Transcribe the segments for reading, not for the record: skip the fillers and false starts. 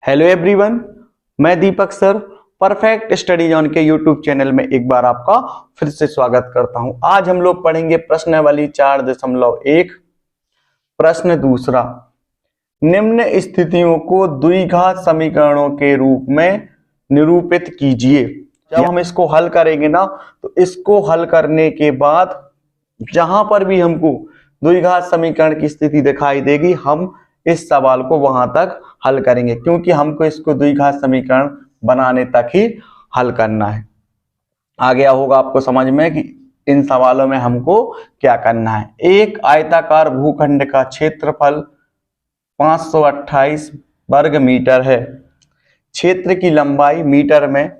Hello everyone, मैं दीपक sir perfect study zone के YouTube channel में एक बार आपका फिर से स्वागत करता हूं। आज हम लोग पढ़ेंगे प्रश्नावली 4.1। प्रश्न दूसरा, निम्न स्थितियों को द्विघात समीकरणों के रूप में निरूपित कीजिए। जब हम इसको हल करेंगे ना, तो इसको हल करने के बाद जहां पर भी हमको द्विघात समीकरण की स्थिति दिखाई देगी, हम इस सवाल को वहां तक हल करेंगे, क्योंकि हमको इसको द्विघात समीकरण बनाने तक ही हल करना है। आ गया होगा आपको समझ में कि इन सवालों में हमको क्या करना है। एक आयताकार भूखंड का क्षेत्रफल 528 वर्ग मीटर है। क्षेत्र की लंबाई मीटर में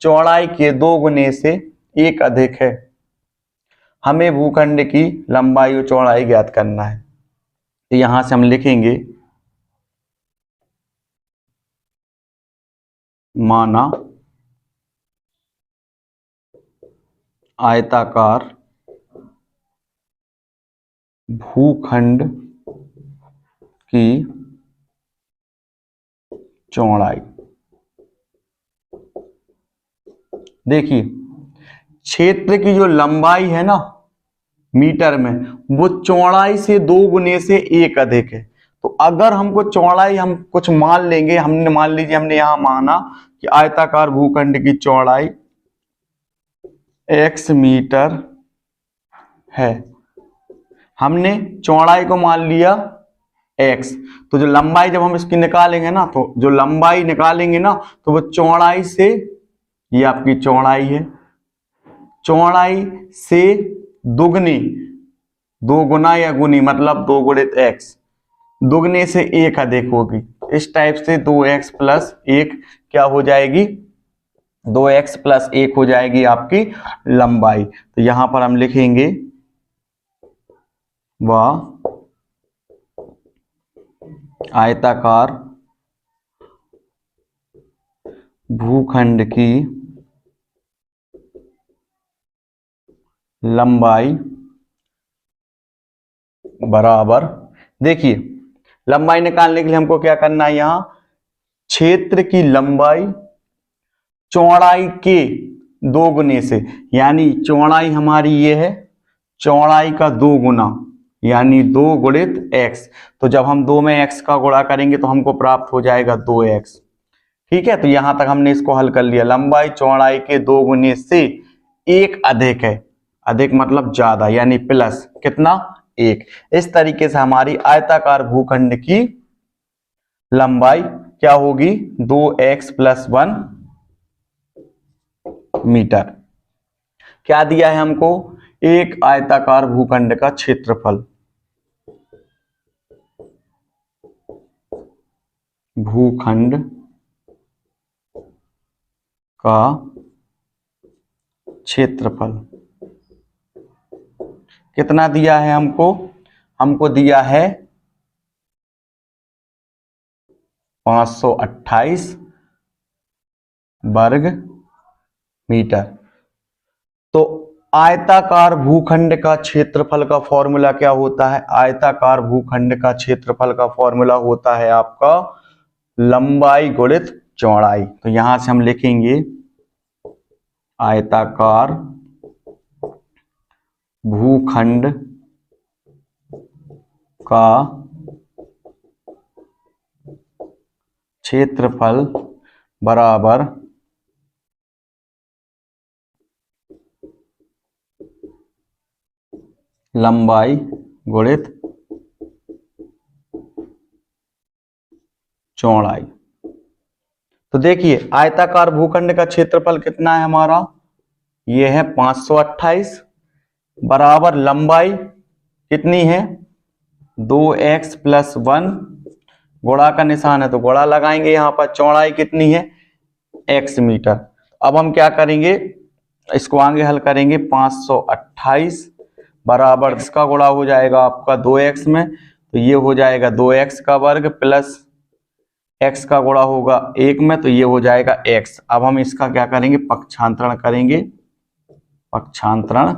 चौड़ाई के 2 गुने से 1 अधिक है। हमें भूखंड की लंबाई और चौड़ाई ज्ञात करना है। तो यहां से हम लिखेंगे, माना आयताकार भूखंड की चौड़ाई। देखिए, क्षेत्र की जो लंबाई है ना मीटर में, वो चौड़ाई से 2 गुने से 1 अधिक है। तो अगर हमको चौड़ाई हम कुछ मान लेंगे, हमने मान लीजिए हमने यहां माना कि आयताकार भूखंड की चौड़ाई x मीटर है। हमने चौड़ाई को मान लिया x, तो जो लंबाई जब हम इसकी निकालेंगे ना, तो जो लंबाई निकालेंगे ना, तो वो चौड़ाई से, ये आपकी चौड़ाई है, चौड़ाई से दुगनी, 2 गुना या गुनी मतलब 2 गुणित x, दुगने से 1 अधिक होगी। इस टाइप से 2x प्लस 1 क्या हो जाएगी, 2x प्लस 1 हो जाएगी आपकी लंबाई। तो यहां पर हम लिखेंगे वह आयताकार भूखंड की लंबाई बराबर, देखिए लंबाई निकालने के लिए हमको क्या करना है, यहां क्षेत्र की लंबाई चौड़ाई के 2 गुने से, यानी चौड़ाई हमारी ये है, चौड़ाई का 2 गुना यानी 2 गुणित x। तो जब हम 2 में x का गुणा करेंगे तो हमको प्राप्त हो जाएगा 2x। ठीक है, तो यहां तक हमने इसको हल कर लिया। लंबाई चौड़ाई के 2 गुने से 1 अधिक है, अधिक मतलब ज्यादा, यानी प्लस कितना, 1। इस तरीके से हमारी आयताकार भूखंड की लंबाई क्या होगी, 2x प्लस 1 मीटर। क्या दिया है हमको, एक आयताकार भूखंड का क्षेत्रफल, भूखंड का क्षेत्रफल कितना दिया है हमको, हमको दिया है 528 वर्ग मीटर। तो आयताकार भूखंड का क्षेत्रफल का फॉर्मूला क्या होता है, आयताकार भूखंड का क्षेत्रफल का फॉर्मूला होता है आपका लंबाई गुणित चौड़ाई। तो यहां से हम लिखेंगे आयताकार भूखंड का क्षेत्रफल बराबर लंबाई गुणित चौड़ाई। तो देखिए आयताकार भूखंड का क्षेत्रफल कितना है हमारा, यह है 528, बराबर लंबाई कितनी है, 2x प्लस 1, गुणा का निशान है तो गुणा लगाएंगे यहां पर, चौड़ाई कितनी है, x मीटर। अब हम क्या करेंगे, इसको आगे हल करेंगे, 528 बराबर इसका गुणा हो जाएगा आपका 2x में, तो ये हो जाएगा 2x का वर्ग प्लस x का गुणा होगा 1 में, तो ये हो जाएगा x। अब हम इसका क्या करेंगे, पक्षांतरण करेंगे, पक्षांतरण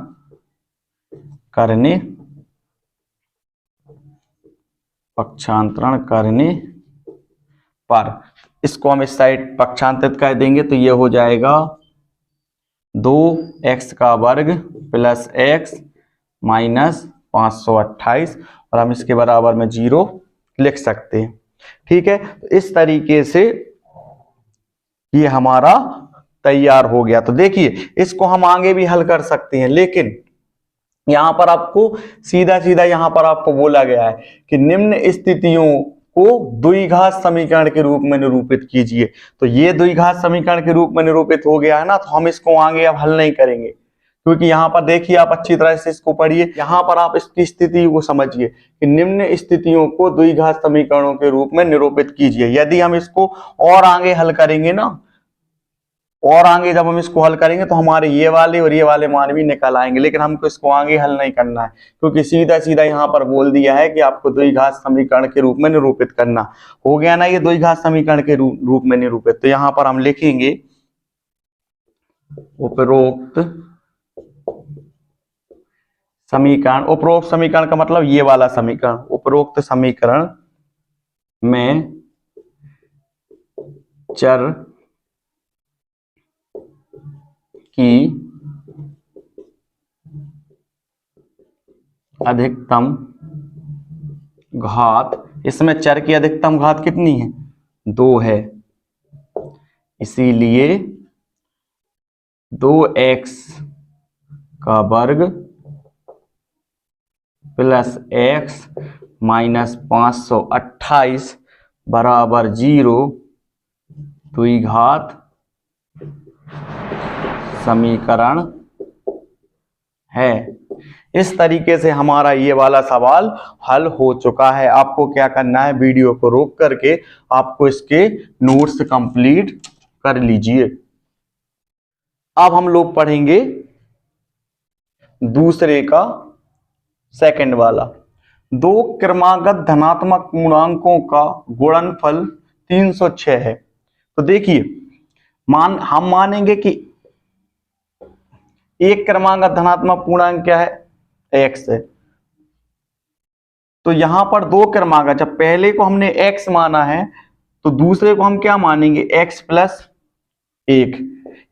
करने पर इसको हम इस साइड पक्षांतरित कर देंगे तो ये हो जाएगा 2x का वर्ग प्लस x माइनस 528 और हम इसके बराबर में 0 लिख सकते हैं। ठीक है, तो इस तरीके से ये हमारा तैयार हो गया। तो देखिए इसको हम आगे भी हल कर सकते हैं, लेकिन यहां पर आपको सीधा सीधा यहां पर आपको बोला गया है कि निम्न स्थितियों को द्विघात समीकरण के रूप में निरूपित कीजिए। तो ये द्विघात समीकरण के रूप में निरूपित हो गया है ना, तो हम इसको आगे अब हल नहीं करेंगे, क्योंकि यहाँ पर देखिए आप अच्छी तरह से इसको पढ़िए, यहाँ पर आप इसकी स्थिति को समझिए कि निम्न स्थितियों को द्विघात समीकरणों के रूप में निरूपित कीजिए। यदि हम इसको और आगे हल करेंगे ना, और आगे जब हम इसको हल करेंगे तो हमारे ये वाले और ये वाले मान भी निकल आएंगे, लेकिन हमको इसको आगे हल नहीं करना है, क्योंकि सीधा सीधा यहाँ पर बोल दिया है कि आपको द्विघात समीकरण के रूप में निरूपित करना। हो गया ना ये द्विघात समीकरण के रूप में निरूपित। तो यहाँ पर हम लिखेंगे उपरोक्त समीकरण। उपरोक्त समीकरण का मतलब ये वाला समीकरण। उपरोक्त समीकरण में चर की अधिकतम घात, इसमें चर की अधिकतम घात कितनी है? 2 है, इसीलिए 2x का वर्ग प्लस x माइनस 528 बराबर 0 द्विघात समीकरण है। इस तरीके से हमारा ये वाला सवाल हल हो चुका है। आपको क्या करना है, वीडियो को रोक करके आपको इसके नोट्स कंप्लीट कर लीजिए। अब हम लोग पढ़ेंगे दूसरे का सेकंड वाला। 2 क्रमागत धनात्मक पूर्णांकों का गुणनफल 306 है। तो देखिए हम मानेंगे कि एक क्रमागत धनात्मक पूर्णांक क्या है? x है। तो यहां पर 2 क्रमागत, जब पहले को हमने x माना है तो दूसरे को हम क्या मानेंगे? x plus 1।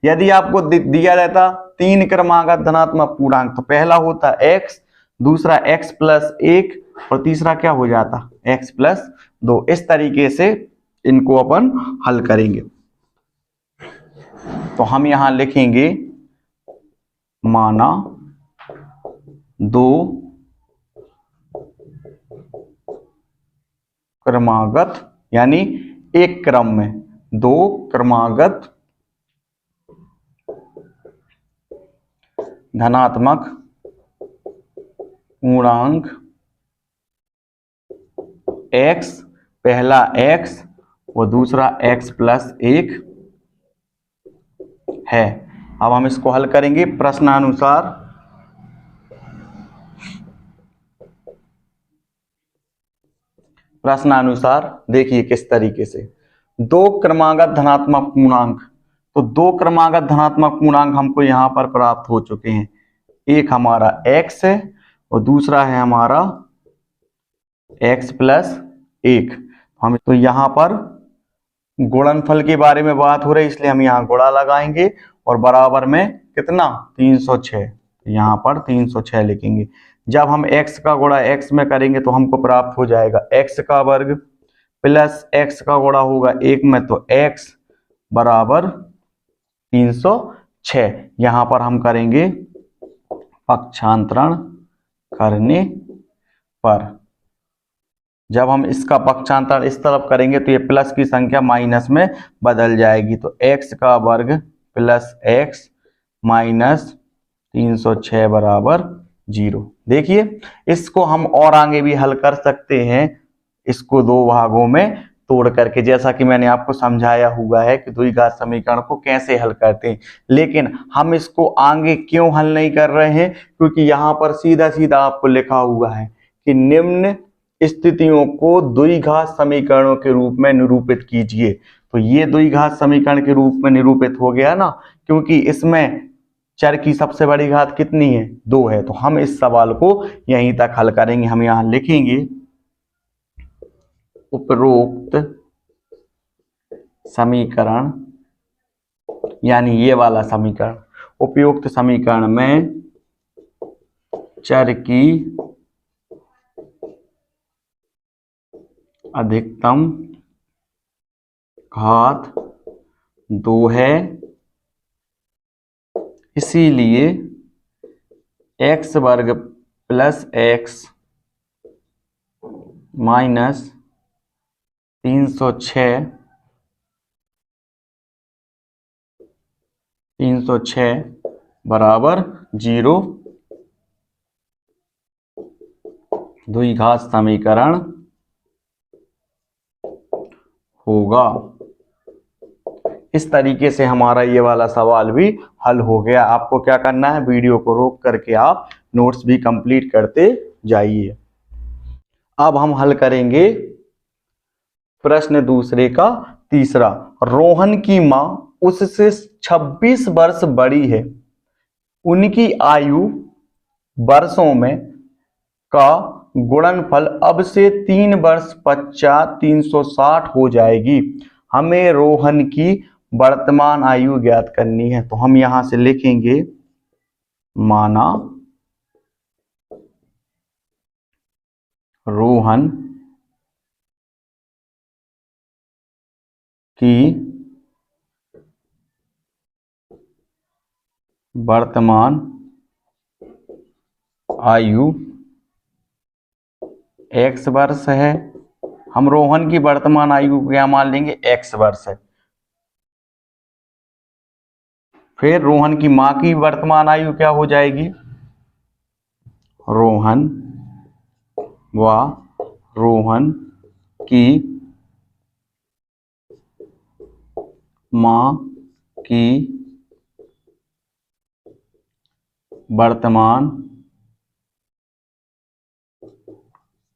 यदि आपको दिया रहता 3 क्रमागत धनात्मक पूर्णांक तो पहला होता x, दूसरा x प्लस 1 और तीसरा क्या हो जाता? x plus 2। इस तरीके से इनको अपन हल करेंगे। तो हम यहां लिखेंगे माना 2 क्रमागत, यानी एक क्रम में 2 क्रमागत धनात्मक पूर्णांक x, पहला x और दूसरा x प्लस 1 है। अब हम इसको हल करेंगे प्रश्नानुसार। प्रश्नानुसार देखिए किस तरीके से 2 क्रमागत धनात्मक पूर्णांक। तो 2 क्रमागत धनात्मक पूर्णांक हमको यहां पर प्राप्त हो चुके हैं। एक हमारा x है और दूसरा है हमारा x प्लस 1। हम तो यहां पर गुणनफल के बारे में बात हो रही है, इसलिए हम यहां गुणा लगाएंगे और बराबर में कितना? 306। यहां पर 306 लिखेंगे। जब हम x का गुणा x में करेंगे तो हमको प्राप्त हो जाएगा x का वर्ग प्लस x का गुणा होगा 1 में तो x बराबर 306। यहां पर हम करेंगे पक्षांतरण करने पर। जब हम इसका पक्षांतरण इस तरफ करेंगे तो ये प्लस की संख्या माइनस में बदल जाएगी। तो x का वर्ग प्लस x माइनस 306 बराबर 0। देखिए इसको हम और आगे भी हल कर सकते हैं, इसको 2 भागों में तोड़ करके, जैसा कि मैंने आपको समझाया हुआ है कि द्विघात समीकरण को कैसे हल करते हैं। लेकिन हम इसको आगे क्यों हल नहीं कर रहे हैं? क्योंकि यहाँ पर सीधा सीधा आपको लिखा हुआ है कि निम्न स्थितियों को द्विघात समीकरणों के रूप में निरूपित कीजिए। तो ये द्विघात समीकरण के रूप में निरूपित हो गया ना, क्योंकि इसमें चर की सबसे बड़ी घात कितनी है? 2 है। तो हम इस सवाल को यहीं तक हल करेंगे। हम यहां लिखेंगे उपरोक्त समीकरण यानी ये वाला समीकरण, उपयुक्त समीकरण में चर की अधिकतम घात 2 है, इसीलिए x वर्ग प्लस x माइनस 306 बराबर 0। द्विघात समीकरण होगा। इस तरीके से हमारा ये वाला सवाल भी हल हो गया। आपको क्या करना है, वीडियो को रोक करके आप नोट्स भी कंप्लीट करते जाइए। अब हम हल करेंगे प्रश्न दूसरे का तीसरा। रोहन की मां उससे 26 वर्ष बड़ी है, उनकी आयु वर्षों में का गुणनफल अब से 3 वर्ष पश्चात 360 हो जाएगी। हमें रोहन की वर्तमान आयु ज्ञात करनी है। तो हम यहां से लिखेंगे माना रोहन की वर्तमान आयु x वर्ष है। हम रोहन की वर्तमान आयु को क्या मान लेंगे, x वर्ष है। फिर रोहन की मां की वर्तमान आयु क्या हो जाएगी, रोहन की मां की वर्तमान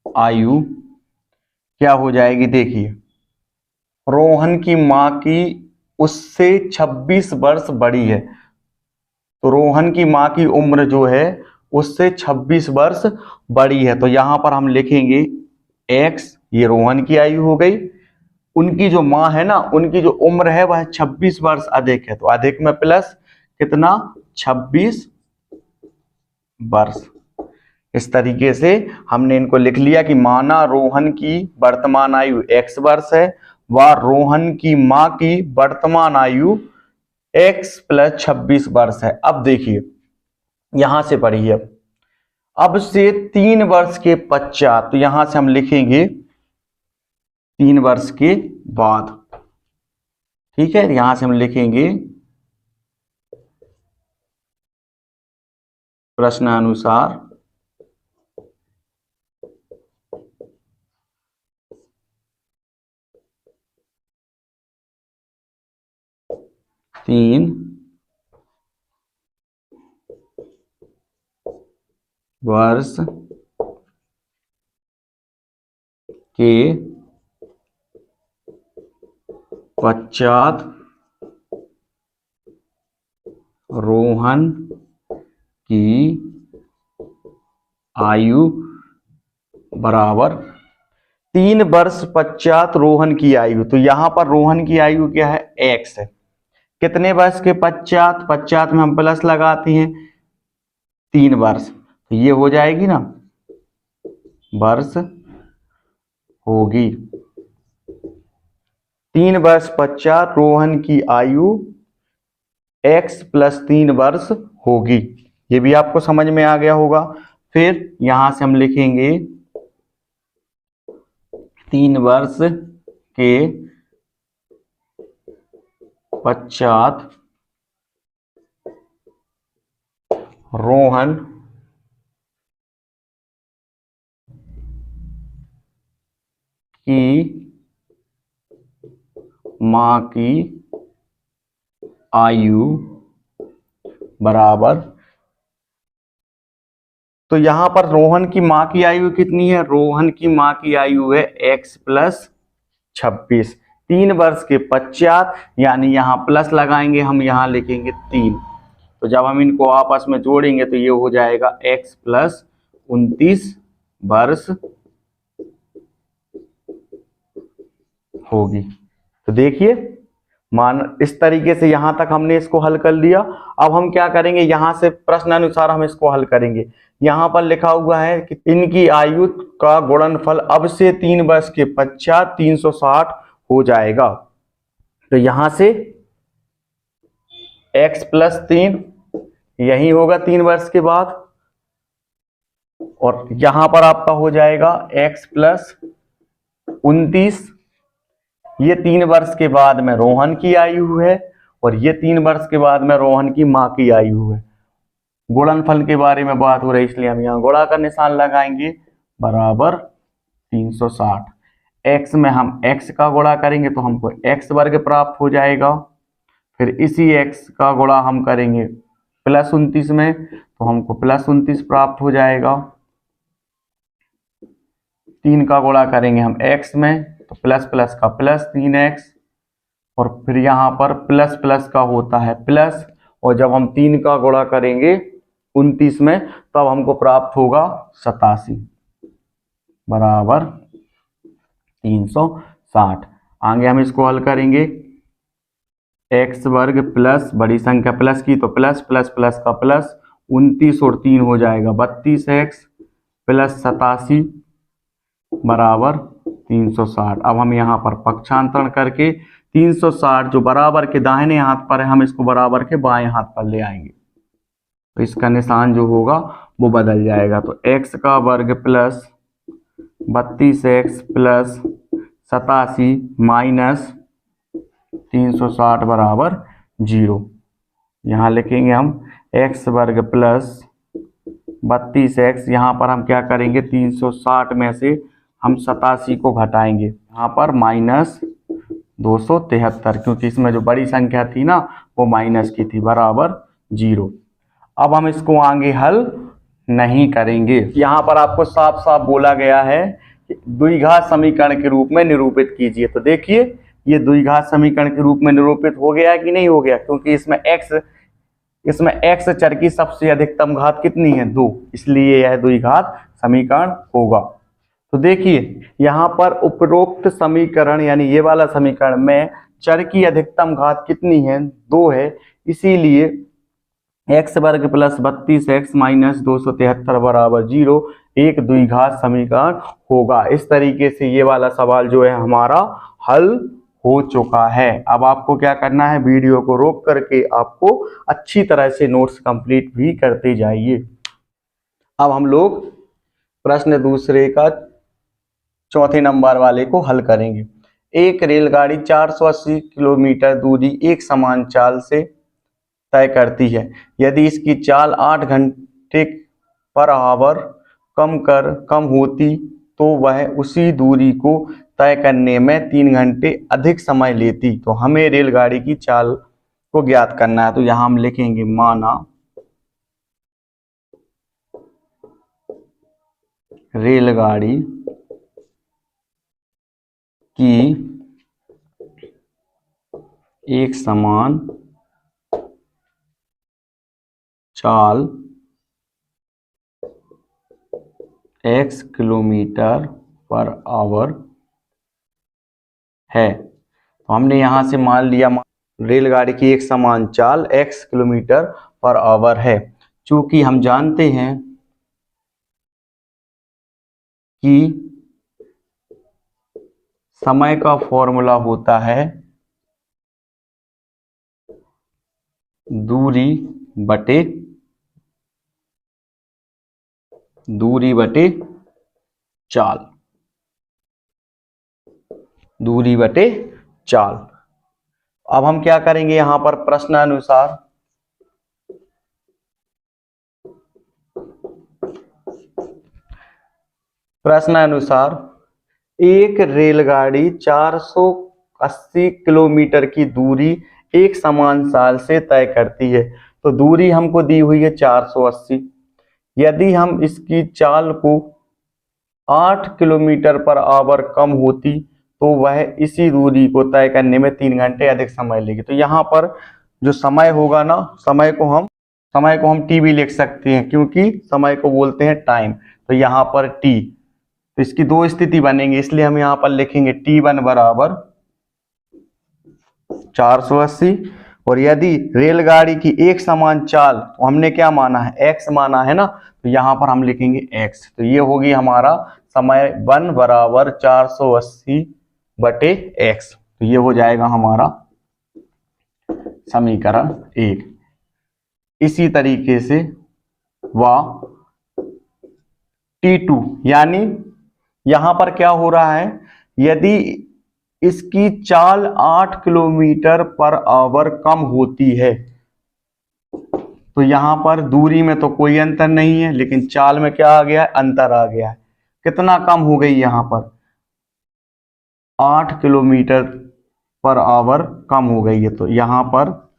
आयु क्या हो जाएगी। देखिए, रोहन की मां की उससे 26 वर्ष बड़ी है, तो रोहन की मां की उम्र जो है उससे 26 वर्ष बड़ी है। तो यहां पर हम लिखेंगे x, ये रोहन की आयु हो गई। उनकी जो मां है ना, उनकी जो उम्र है वह 26 वर्ष अधिक है, तो अधिक में प्लस कितना, 26 वर्ष। इस तरीके से हमने इनको लिख लिया कि माना रोहन की वर्तमान आयु x वर्ष है व रोहन की मां की वर्तमान आयु x प्लस 26 वर्ष है। अब देखिए, यहां से पढ़िए, अब से 3 वर्ष के पश्चात, तो यहां से हम लिखेंगे 3 वर्ष के बाद। ठीक है, यहां से हम लिखेंगे प्रश्नानुसार 3 वर्ष के पश्चात रोहन की आयु बराबर 3 वर्ष पश्चात रोहन की आयु, तो यहां पर रोहन की आयु क्या है, x है। कितने वर्ष के पश्चात, पश्चात में हम प्लस लगाते हैं, 3 वर्ष, तो ये हो जाएगी ना वर्ष होगी। 3 वर्ष पश्चात रोहन की आयु x प्लस 3 वर्ष होगी। ये भी आपको समझ में आ गया होगा। फिर यहां से हम लिखेंगे 3 वर्ष के पश्चात रोहन की मां की आयु बराबर, तो यहां पर रोहन की मां की आयु कितनी है, रोहन की मां की आयु है x प्लस 26। 3 वर्ष के पश्चात यानी यहां प्लस लगाएंगे, हम यहां लिखेंगे 3, तो जब हम इनको आपस में जोड़ेंगे तो ये हो जाएगा x प्लस 29 वर्ष होगी। तो देखिए मान इस तरीके से यहां तक हमने इसको हल कर लिया। अब हम क्या करेंगे, यहां से प्रश्न अनुसार हम इसको हल करेंगे। यहां पर लिखा हुआ है कि इनकी आयु का गुणनफल अब से 3 वर्ष के पश्चात 360 हो जाएगा। तो यहां से x + 3 यही होगा 3 वर्ष के बाद, और यहां पर आपका हो जाएगा x + 29। ये 3 वर्ष के बाद में रोहन की आयु है, और ये 3 वर्ष के बाद में रोहन की मां की आयु है। गुणनफल के बारे में बात हो रही है, इसलिए हम यहाँ गुणा का निशान लगाएंगे, बराबर 360। x में हम x का गुणा करेंगे तो हमको x वर्ग प्राप्त हो जाएगा। फिर इसी x का गुणा हम करेंगे +29 में, तो हमको +29 प्राप्त हो जाएगा। 3 का गुणा करेंगे हम x में, तो प्लस प्लस का +3x, और फिर यहाँ पर प्लस प्लस का होता है प्लस, और जब हम 3 का गुणा करेंगे 29 में, तब हमको प्राप्त होगा 87 बराबर 360। आगे हम इसको हल करेंगे, x वर्ग प्लस बड़ी संख्या प्लस की, तो प्लस प्लस प्लस का प्लस 29 और 3 हो जाएगा 32x + 87 बराबर 360। अब हम यहाँ पर पक्षांतरण करके 360 जो बराबर के दाहिने हाथ पर है, हम इसको बराबर के बाएं हाथ पर ले आएंगे, तो इसका निशान जो होगा वो बदल जाएगा। तो x का वर्ग प्लस 32x + 87 माइनस 360 बराबर 0। यहाँ लिखेंगे हम x वर्ग प्लस 32x, यहाँ पर हम क्या करेंगे 360 में से हम 87 को घटाएंगे, यहाँ पर -273, क्योंकि इसमें जो बड़ी संख्या थी ना वो माइनस की थी, बराबर 0। अब हम इसको आगे हल नहीं करेंगे। यहाँ पर आपको साफ साफ बोला गया है कि द्विघात समीकरण के रूप में निरूपित कीजिए। तो देखिए ये द्विघात समीकरण के रूप में निरूपित हो गया कि नहीं हो गया, क्योंकि इसमें x चर की सबसे अधिकतम घात कितनी है 2, इसलिए यह द्विघात समीकरण होगा। तो देखिए यहाँ पर उपरोक्त समीकरण यानी ये वाला समीकरण में चर की अधिकतम घात कितनी है 2 है, इसीलिए x वर्ग प्लस 32x माइनस 273 बराबर 0 एक द्विघात समीकरण होगा। इस तरीके से ये वाला सवाल जो है हमारा हल हो चुका है। अब आपको क्या करना है, वीडियो को रोक करके आपको अच्छी तरह से नोट्स कंप्लीट भी करते जाइए। अब हम लोग प्रश्न दूसरे का चौथे नंबर वाले को हल करेंगे। एक रेलगाड़ी 480 किलोमीटर दूरी एक समान चाल से तय करती है। यदि इसकी चाल 8 घंटे पर आवर कम होती तो वह उसी दूरी को तय करने में 3 घंटे अधिक समय लेती। तो हमें रेलगाड़ी की चाल को ज्ञात करना है। तो यहाँ हम लिखेंगे माना रेलगाड़ी की एक समान चाल x किलोमीटर पर आवर है। तो हमने यहां से मान लिया रेलगाड़ी की एक समान चाल x किलोमीटर पर आवर है। चूंकि हम जानते हैं कि समय का फॉर्मूला होता है दूरी बटे चाल, दूरी बटे चाल। अब हम क्या करेंगे, यहां पर प्रश्नानुसार एक रेलगाड़ी 480 किलोमीटर की दूरी एक समान चाल से तय करती है। तो दूरी हमको दी हुई है 480। यदि हम इसकी चाल को 8 किलोमीटर पर आवर कम होती तो वह इसी दूरी को तय करने में 3 घंटे अधिक समय लेगी। तो यहाँ पर जो समय होगा ना, समय को हम टी भी लिख सकते हैं, क्योंकि समय को बोलते हैं टाइम। तो यहाँ पर टी, तो इसकी 2 स्थिति बनेंगी, इसलिए हम यहाँ पर लिखेंगे T1 बराबर 480। और यदि रेलगाड़ी की एक समान चाल, तो हमने क्या माना है, x माना है ना, तो यहाँ पर हम लिखेंगे x। तो ये होगी हमारा समय 1 बराबर 480 बटे x। तो ये हो जाएगा हमारा समीकरण 1। इसी तरीके से T2, यानी यहां पर क्या हो रहा है, यदि इसकी चाल 8 किलोमीटर पर आवर कम होती है, तो यहां पर दूरी में तो कोई अंतर नहीं है, लेकिन चाल में क्या आ गया है, अंतर आ गया है। कितना कम हो गई यहां पर, 8 किलोमीटर पर आवर कम हो गई है। तो यहां पर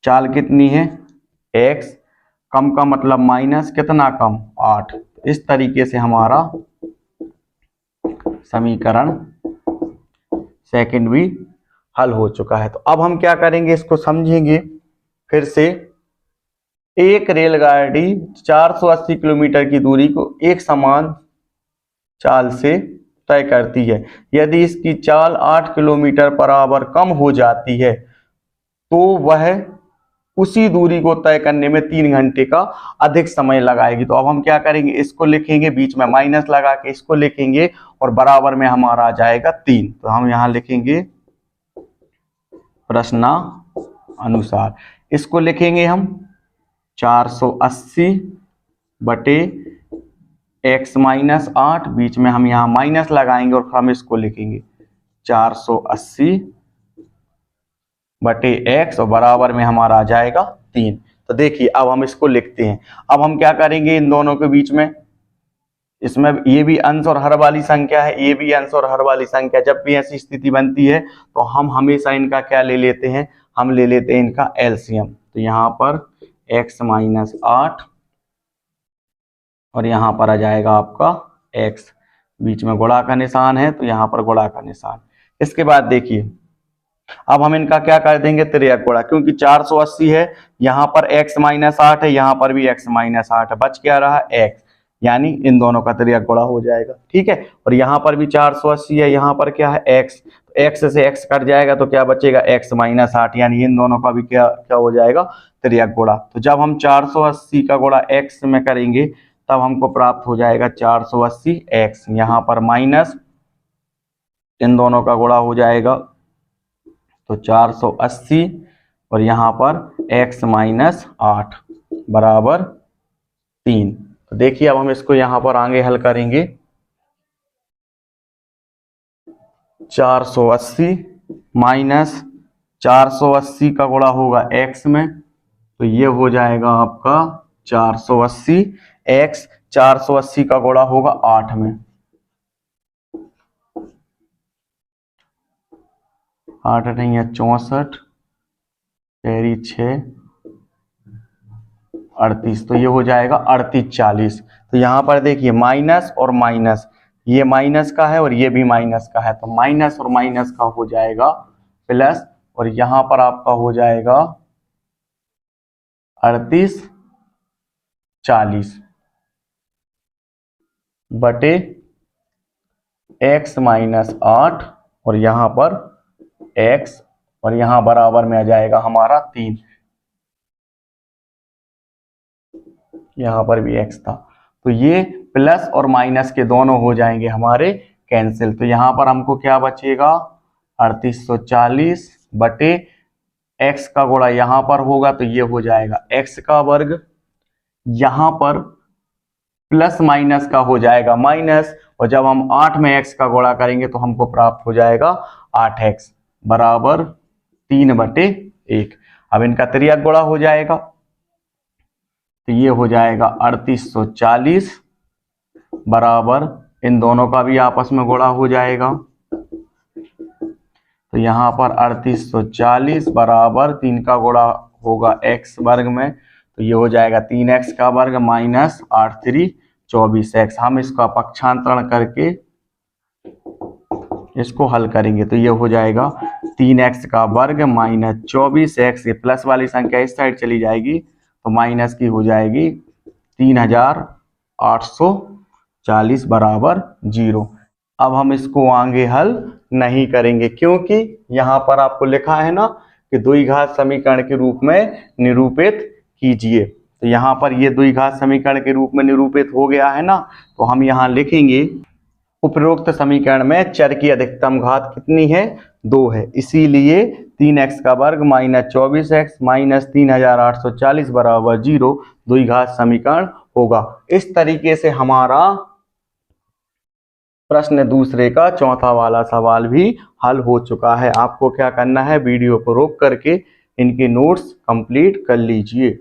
चाल कितनी है, x, कम का मतलब माइनस, कितना कम, 8। इस तरीके से हमारा समीकरण सेकंड भी हल हो चुका है। तो अब हम क्या करेंगे, इसको समझेंगे फिर से। एक रेलगाड़ी 480 किलोमीटर की दूरी को एक समान चाल से तय करती है। यदि इसकी चाल 8 किलोमीटर पर आवर कम हो जाती है, तो वह उसी दूरी को तय करने में 3 घंटे का अधिक समय लगाएगी। तो अब हम क्या करेंगे, इसको लिखेंगे, बीच में माइनस लगा के इसको लिखेंगे, और बराबर में हमारा आ जाएगा 3। तो हम यहां लिखेंगे प्रश्नानुसार, इसको लिखेंगे हम 480 बटे x माइनस 8, बीच में हम यहां माइनस लगाएंगे, और हम इसको लिखेंगे 480 बटे x, और बराबर में हमारा आ जाएगा 3। तो देखिए अब हम इसको लिखते हैं। अब हम क्या करेंगे, इन दोनों के बीच में, इसमें ये भी अंश और हर वाली संख्या है, ये भी अंश और हर वाली संख्या। जब भी ऐसी स्थिति बनती है तो हम हमेशा इनका क्या ले लेते हैं, हम ले लेते हैं इनका एलसीएम। तो यहाँ पर x माइनस 8, और यहाँ पर आ जाएगा आपका x, बीच में गुणा का निशान है, तो यहाँ पर गुणा का निशान। इसके बाद देखिए, अब हम इनका क्या कर देंगे, तिर्यक गुणा, क्योंकि 480 है, यहाँ पर x माइनस 8 है, यहाँ पर भी x माइनस 8 है, बच क्या रहा, x, यानी इन दोनों का तिर्यक गुणा हो जाएगा। ठीक है, और यहाँ पर भी 480 है, यहाँ पर क्या है, x, तो x से x कट जाएगा, तो क्या बचेगा, x माइनस 8, यानी इन दोनों का भी क्या क्या हो जाएगा, तिर्यक गुणा। तो जब हम 480 का गुणा x में करेंगे, तब हमको प्राप्त हो जाएगा 480x, यहाँ पर माइनस, इन दोनों का गुणा हो जाएगा, तो 480, और यहाँ पर x माइनस 8 बराबर 3। तो देखिए अब हम इसको यहाँ पर आगे हल करेंगे। 480 माइनस 480 का गुणा होगा x में, तो ये हो जाएगा आपका 480x, 480 का गुणा होगा 8 में, 8 नहीं है 64, तेरी 6, 38, तो ये हो जाएगा 3840। तो यहाँ पर देखिए माइनस और माइनस, ये माइनस का है और ये भी माइनस का है, तो माइनस और माइनस का हो जाएगा प्लस, और यहाँ पर आपका हो जाएगा 3840 बटे x माइनस 8, और यहाँ पर x, और यहाँ बराबर में आ जाएगा हमारा 3, यहाँ पर भी x था, तो ये प्लस और माइनस के दोनों हो जाएंगे हमारे कैंसिल। तो यहाँ पर हमको क्या बचेगा, 3840 बटे x का गुणा यहाँ पर होगा, तो ये हो जाएगा x का वर्ग, यहाँ पर प्लस माइनस का हो जाएगा माइनस, और जब हम 8 में x का गुणा करेंगे तो हमको प्राप्त हो जाएगा 8x बराबर 3 बटे 1। अब इनका तिर्यक गुणा हो जाएगा, तो ये हो जाएगा 3840 बराबर, इन दोनों का भी आपस में गुणा हो जाएगा, तो यहाँ पर 3840 बराबर 3 का गुणा होगा x वर्ग में, तो ये हो जाएगा 3x का वर्ग माइनस 8 3 24x। हम इसका पक्षांतरण करके इसको हल करेंगे, तो ये हो जाएगा 3x का वर्ग माइनस 24x, ये प्लस वाली संख्या इस साइड चली जाएगी, तो माइनस की हो जाएगी 3840 बराबर 0। अब हम इसको आगे हल नहीं करेंगे, क्योंकि यहाँ पर आपको लिखा है ना कि द्विघात समीकरण के रूप में निरूपित कीजिए। तो यहाँ पर ये द्विघात समीकरण के रूप में निरूपित हो गया है ना, तो हम यहाँ लिखेंगे उपरोक्त समीकरण में चर की अधिकतम घात कितनी है, 2 है, इसीलिए 3x का वर्ग माइनस 24x माइनस 3840 बराबर 0 द्विघात समीकरण होगा। इस तरीके से हमारा प्रश्न दूसरे का चौथा वाला सवाल भी हल हो चुका है। आपको क्या करना है, वीडियो को रोक करके इनके नोट्स कंप्लीट कर लीजिए।